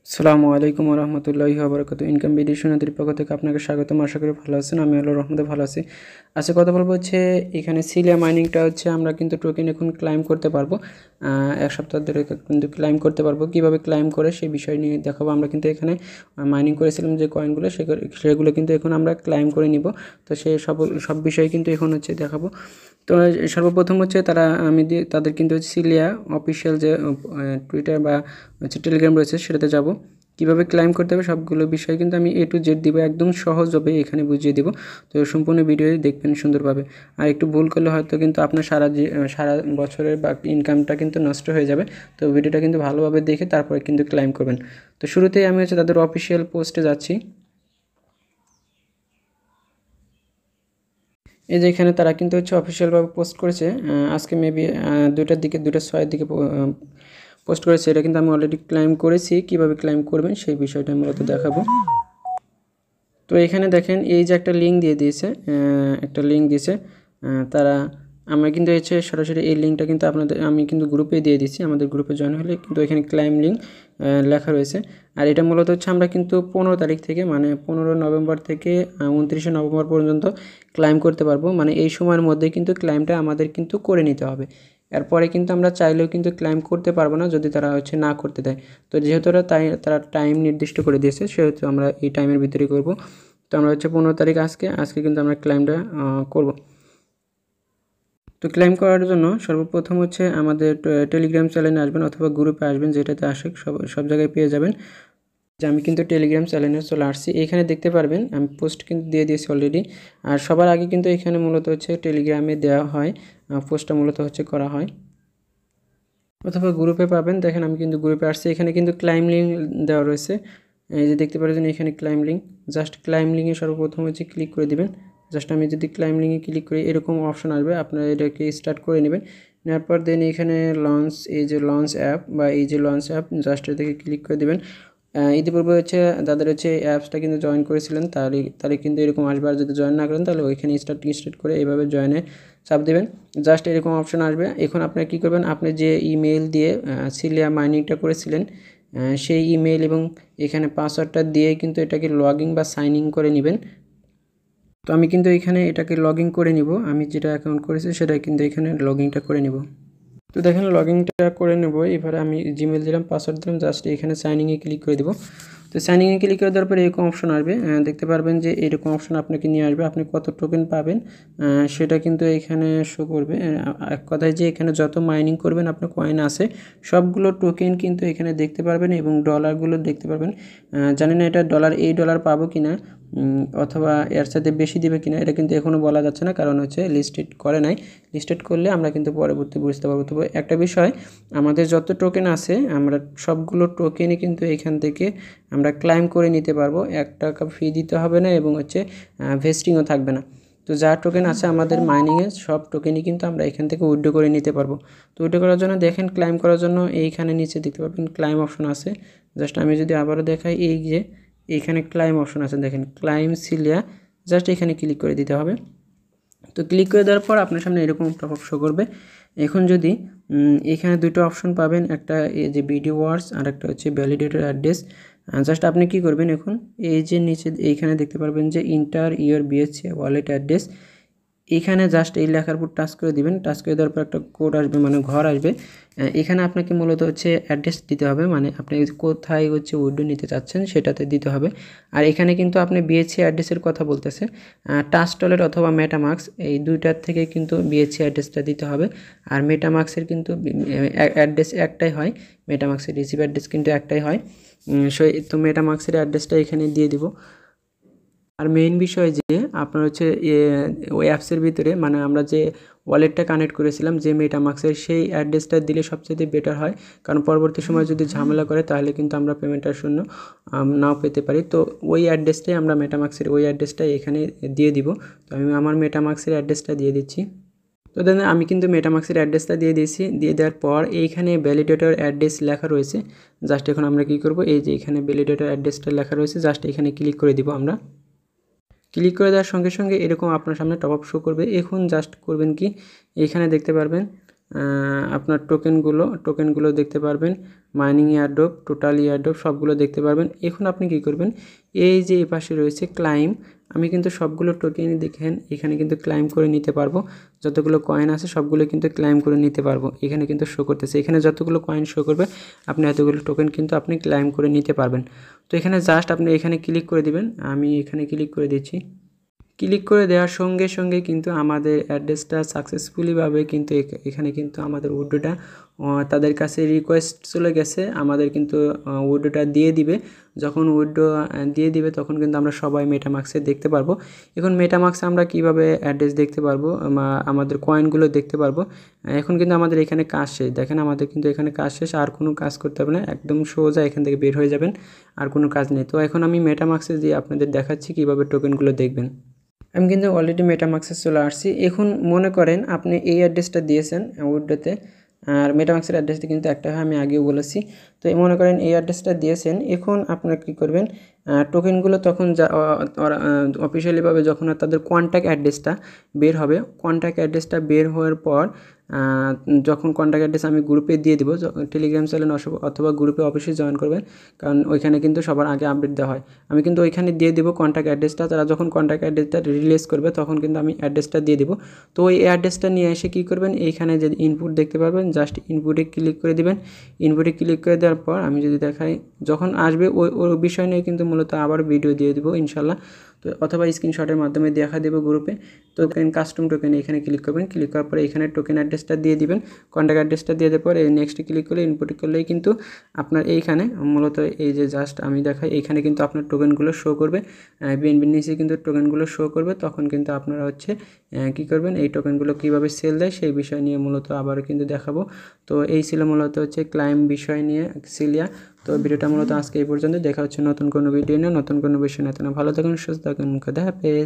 আসসালামু আলাইকুম ওয়া রাহমাতুল্লাহি ওয়া বারাকাতুহু। ইনকাম ভিডিও শুনাদের পক্ষ থেকে আপনাকে স্বাগতম। আশা করি ভালো আছেন। আমি আল্লাহর রহমতে ভালো আছি। আজকে কথা বলবো হচ্ছে এখানে সিলিয়া মাইনিংটা হচ্ছে আমরা কিন্তু টোকেন এখন ক্লাইম করতে পারবো। এক সপ্তাহ ধরে কিন্তু ক্লাইম করতে পারবো। কিভাবে ক্লাইম করে সেই বিষয় নিয়ে দেখাবো। আমরা কিন্তু এখানে মাইনিং করেছিলাম যে কয়েনগুলো সেগুলো কিন্তু এখন আমরা ক্লাইম করে নিব। তো সেই সব বিষয় কিন্তু এখন হচ্ছে দেখাবো। তো সর্বপ্রথম হচ্ছে তাদের কিন্তু সিলিয়া অফিসিয়াল যে টুইটার বা হচ্ছে টেলিগ্রাম রয়েছে সেটাতে যাব। কীভাবে ক্লাইম করতে হবে সবগুলো বিষয় কিন্তু আমি A to Z দিব, একদম সহজভাবে এখানে বুঝিয়ে দিব। তো সম্পূর্ণ ভিডিও দেখবেন সুন্দরভাবে। আর একটু ভুল করলে হয়তো কিন্তু আপনার সারা বছরের বা ইনকামটা কিন্তু নষ্ট হয়ে যাবে। তো ভিডিওটা কিন্তু ভালোভাবে দেখে তারপরে কিন্তু ক্লাইম করবেন। তো শুরুতেই আমি হচ্ছে তাদের অফিসিয়াল পোস্টে যাচ্ছি। এই যে এখানে তারা কিন্তু হচ্ছে অফিসিয়ালভাবে পোস্ট করেছে। আজকে মেবি 2:06 দিকে পোস্ট করেছে। এটা কিন্তু আমি অলরেডি ক্লাইম করেছি। কিভাবে ক্লাইম করবেন সেই বিষয়টা মূলত দেখাবো। তো এখানে দেখেন এই যে একটা লিঙ্ক দিয়ে দিয়েছে, তারা আমরা কিন্তু হচ্ছে সরাসরি এই লিঙ্কটা কিন্তু আমি কিন্তু গ্রুপে দিয়ে দিচ্ছি। আমাদের গ্রুপে জয়েন হলে কিন্তু এখানে ক্লাইম লিঙ্ক লেখা রয়েছে। আর এটা মূলত হচ্ছে আমরা কিন্তু 15 তারিখ থেকে, মানে 15 নভেম্বর থেকে 29 নভেম্বর পর্যন্ত ক্লাইম করতে পারবো। মানে এই সময়ের মধ্যে কিন্তু ক্লাইমটা আমাদের কিন্তু করে নিতে হবে। এরপরে কিন্তু আমরা চাইলেও কিন্তু ক্লাইম করতে পারবো না যদি তারা হচ্ছে না করতে দেয়। তো যেহেতু তারা টাইম নির্দিষ্ট করে দিয়েছে সেহেতু আমরা এই টাইমের ভিতরেই করব। তো আমরা হচ্ছে 15 তারিখ আজকে কিন্তু আমরা ক্লাইমটা করব। তো ক্লাইম করার জন্য সর্বপ্রথম হচ্ছে আমাদের টেলিগ্রাম চ্যানেলে আসবেন অথবা গ্রুপে আসবেন, যেটাতে আসে সব জায়গায় পেয়ে যাবেন। যে আমি কিন্তু টেলিগ্রাম চ্যানেলে চলে আসছি। এখানে দেখতে পারবেন আমি পোস্ট কিন্তু দিয়ে দিয়েছি অলরেডি। আর সবার আগে কিন্তু এখানে মূলত হচ্ছে টেলিগ্রামে দেওয়া হয়, পোস্টটা মূলত হচ্ছে করা হয়, অথবা গ্রুপে পাবেন। দেখেন আমি কিন্তু গ্রুপে আসছি। এখানে কিন্তু ক্লাইম লিঙ্ক দেওয়া রয়েছে। এই যে দেখতে পাচ্ছেন এখানে ক্লাইম লিঙ্ক। জাস্ট ক্লাইম লিঙ্কে সর্বপ্রথম হচ্ছে ক্লিক করে দিবেন। জাস্ট আমি যদি ক্লাইম লিঙ্কে ক্লিক করি এরকম অপশন আসবে, আপনারা এটাকে স্টার্ট করে নেবেন। নেওয়ার পর দেন এখানে লঞ্চ অ্যাপ জাস্ট এটাকে ক্লিক করে দেবেন। ইতিপূর্বে হচ্ছে তাদের হচ্ছে অ্যাপসটা কিন্তু জয়েন করেছিলেন, তাহলে কিন্তু এরকম আসবে। আর যদি জয়েন না করেন তাহলে ওইখানে স্টার্ট করে এইভাবে জয়েনে চাপ দেবেন। জাস্ট এরকম অপশন আসবে। এখন আপনারা কী করবেন, আপনি যে ইমেল দিয়ে সিলিয়া মাইনিংটা করেছিলেন সেই ইমেল এবং এখানে পাসওয়ার্ডটা দিয়ে কিন্তু এটাকে লগইন বা সাইন ইন করে নেবেন। তো আমি কিন্তু এখানে এটাকে লগইন করে নিব। আমি যেটা অ্যাকাউন্ট করেছি সেটা কিন্তু এখানে লগইনটা করে নিব। তো দেখেন লগইনটা করে নেব। এবারে আমি জিমেল দিলাম, পাসওয়ার্ড দিলাম, জাস্ট এখানে সাইন ইনে ক্লিক করে দেবো। তো সাইন ইনে ক্লিক করে দেওয়ার পরে এরকম অপশন আসবে, দেখতে পারবেন যে এরকম অপশন আপনাকে নিয়ে আসবে। আপনি কত টোকেন পাবেন সেটা কিন্তু এখানে শো করবে। এক কথায় যে এখানে যত মাইনিং করবেন আপনার কয়েন আছে সবগুলো টোকেন কিন্তু এখানে দেখতে পারবেন এবং ডলারগুলো দেখতে পারবেন। জানি না এটা এই ডলার পাবো কিনা অথবা এর সাথে বেশি দিবে কিনা, এটা কিন্তু এখনও বলা যাচ্ছে না, কারণ হচ্ছে লিস্টেড করে নাই। লিস্টেড করলে আমরা কিন্তু পরবর্তী বুঝতে পারবো। তবে একটা বিষয়, আমাদের যত টোকেন আছে আমরা সবগুলো টোকেনই কিন্তু এখান থেকে আমরা ক্লাইম করে নিতে পারবো। 1 টাকা ফি দিতে হবে না এবং হচ্ছে ভেস্টিংও থাকবে না। তো যা টোকেন আছে আমাদের মাইনিংয়ে সব টোকেনই কিন্তু আমরা এখান থেকে উইথড্র করে নিতে পারবো। তো উইথড্র করার জন্য দেখেন ক্লাইম করার জন্য এইখানে নিচে দেখতে পাবেন ক্লাইম অপশন আছে। জাস্ট আমি যদি আবারও দেখাই, এই যে এইখানে ক্লাইম অপশন আছে, দেখেন ক্লাইম সিলিয়া, জাস্ট এখানে ক্লিক করে দিতে হবে। তো ক্লিক করে দেওয়ার পর আপনার সামনে এরকম টপআপ শো করবে। এখন যদি এখানে দুটো অপশন পাবেন, একটা এই যে বিডি ওয়ার্ডস আর একটা হচ্ছে ভ্যালিডেটর অ্যাড্রেস। জাস্ট আপনি কি করবেন, এখন এই যে নিচে এইখানে দেখতে পারবেন যে inter your BSc wallet address, এখানে জাস্ট এই লেখার উপর টাচ করে দিবেন। টাচ করে দেওয়ার পর একটা কোড আসবে, মানে ঘর আসবে। এখানে আপনাকে মূলত হচ্ছে অ্যাড্রেস দিতে হবে, মানে আপনি কোথায় হচ্ছে উইথড্র নিতে চাচ্ছেন সেটাতে দিতে হবে। আর এখানে কিন্তু আপনি বিএসসি অ্যাড্রেসের কথা বলতেছে, ট্রাস্ট ওয়ালেট অথবা মেটামাস্ক এই দুইটার থেকে কিন্তু বিএসসি অ্যাড্রেসটা দিতে হবে। আর মেটামাস্কের কিন্তু অ্যাড্রেস একটাই হয়, মেটামাস্কের রিসিভ অ্যাড্রেস কিন্তু একটাই হয়। তো মেটামাস্কের অ্যাড্রেসটা এখানে দিয়ে দিব। আর মেইন বিষয় যে আপনার হচ্ছে ওই অ্যাপসের ভিতরে, মানে আমরা যে ওয়ালেটটা কানেক্ট করেছিলাম যে মেটামাস্কের, সেই অ্যাড্রেসটা দিলে সবচেয়ে বেটার হয়। কারণ পরবর্তী সময় যদি ঝামেলা করে তাহলে কিন্তু আমরা পেমেন্টটা শূন্য নাও পেতে পারি। তো ওই অ্যাড্রেসটাই আমরা মেটামাস্কের ওই অ্যাড্রেসটাই এখানে দিয়ে দিব। তো আমি আমার মেটামাস্কের অ্যাড্রেসটা দিয়ে দিচ্ছি। তো দেন আমি কিন্তু মেটামাস্কের অ্যাড্রেসটা দিয়ে দিয়েছি। দিয়ে দেওয়ার পর এইখানে ভ্যালিডেটর অ্যাড্রেস লেখা রয়েছে। জাস্ট এখন আমরা কী করব, এই যে এখানে ভ্যালিডেটর অ্যাড্রেসটা লেখা রয়েছে, জাস্ট এখানে ক্লিক করে দিব। আমরা ক্লিক করে দেওয়ার সঙ্গে সঙ্গে এরকম আপনার সামনে টপ আপ শো করবে। এখন জাস্ট করবেন কি, এখানে দেখতে পারবেন আপনার টোকেনগুলো দেখতে পারবেন, মাইনিং এয়ারড্রপ, টোটাল এয়ারড্রপ সবগুলো দেখতে পারবেন। এখন আপনি কি করবেন, এই যে এই পাশে রয়েছে ক্লাইম, আমি কিন্তু সবগুলো টোকেনই দেখেন এখানে কিন্তু ক্লাইম করে নিতে পারবো। যতগুলো কয়েন আছে সবগুলো কিন্তু ক্লাইম করে নিতে পারবো। এখানে কিন্তু শো করতেছে, এখানে যতগুলো কয়েন শো করবে আপনি এতগুলো টোকেন কিন্তু আপনি ক্লাইম করে নিতে পারবেন। তো এখানে জাস্ট আপনি এখানে ক্লিক করে দিবেন, আমি এখানে ক্লিক করে দিচ্ছি। ক্লিক করে দেওয়ার সঙ্গে সঙ্গে কিন্তু আমাদের অ্যাড্রেসটা সাকসেসফুলিভাবে কিন্তু এখানে কিন্তু আমাদের উইড্রোটা তাদের কাছে রিকোয়েস্ট চলে গেছে, আমাদের কিন্তু উইড্রোটা দিয়ে দিবে। যখন উইড্রো দিয়ে দিবে তখন কিন্তু আমরা সবাই মেটামাক্সে দেখতে পারবো। এখন মেটামাক্সে আমরা কিভাবে অ্যাড্রেস দেখতে পারবো, আমাদের কয়েনগুলো দেখতে পারবো। এখন কিন্তু আমাদের এখানে কাজ শেষ, দেখেন আমাদের কিন্তু এখানে কাজ শেষ, আর কোনো কাজ করতে হবে না, একদম সোজা এখান থেকে বের হয়ে যাবেন, আর কোনো কাজ নেই। তো এখন আমি মেটামাক্সে দিয়ে আপনাদের দেখাচ্ছি কীভাবে টোকেনগুলো দেখবেন। আমি কিন্তু অলরেডি মেটামাক্সে চলে আসছি। এখন মনে করেন আপনি এই অ্যাড্রেসটা দিয়েছেন উইড্রোতে, আর মেটামাক্সের অ্যাড্রেসটা কিন্তু একটা হয়, আমি আগেও বলেছি। তো মনে করেন এই অ্যাড্রেসটা দিয়েছেন, এখন আপনারা কী করবেন, টোকেনগুলো তখন অফিসিয়ালিভাবে যখন তাদের কন্ট্যাক্ট অ্যাড্রেসটা বের হবে, কন্ট্যাক্ট অ্যাড্রেসটা বের হওয়ার পর যখন কন্ট্যাক্ট অ্যাড্রেস আমি গ্রুপে দিয়ে দেবো, টেলিগ্রাম চ্যানেল অথবা গ্রুপে অফিসে জয়েন করবেন, কারণ ওইখানে কিন্তু সবার আগে আপডেট দেওয়া হয়। আমি কিন্তু ওইখানে দিয়ে দেবো কন্ট্যাক্ট অ্যাড্রেসটা, তারা যখন কন্ট্যাক্ট অ্যাড্রেসটা রিলিজ করবে তখন কিন্তু আমি অ্যাড্রেসটা দিয়ে দেবো। তো ওই অ্যাড্রেসটা নিয়ে এসে কী করবেন, এইখানে যে ইনপুট দেখতে পারবেন, জাস্ট ইনপুটে ক্লিক করে দেবেন। ইনপুটে ক্লিক করে দেওয়ার পর আমি যদি দেখাই, যখন আসবে ওই বিষয় নিয়ে কিন্তু মূলত আবার ভিডিও দিয়ে দেবো ইনশাল্লাহ, তো অথবা স্ক্রিনশটের মাধ্যমে দেখা দেবো গ্রুপে। তো কাস্টম টোকেন এখানে ক্লিক করবেন, ক্লিক করার পরে এখানে টোকেন অ্যাড্রেসটা দিয়ে দিবেন, কন্ট্যাক্ট অ্যাড্রেসটা দিয়ে দেওয়ার পরে নেক্সট ক্লিক করলে ইনপুট করলেই কিন্তু আপনার এইখানে মূলত এই যে জাস্ট আমি দেখাই, এইখানে কিন্তু আপনার টোকেনগুলো শো করবে, বিএনবির নিচে কিন্তু টোকেনগুলো শো করবে। তখন কিন্তু আপনারা হচ্ছে কী করবেন, এই টোকেনগুলো কীভাবে সেল দেয় সেই বিষয় নিয়ে মূলত আবারও কিন্তু দেখাবো। তো এই ছিল মূলত হচ্ছে ক্লাইম বিষয় নিয়ে সিলিয়া। তো ভিডিওটা মূলত আজকে এই পর্যন্ত, দেখা হচ্ছে নতুন কোনো ভিডিও নিয়ে, নতুন কোনো বিষয় নিয়ে। ভালো থাকুন, সুস্থ থাকুন, খোদা হাফেজ।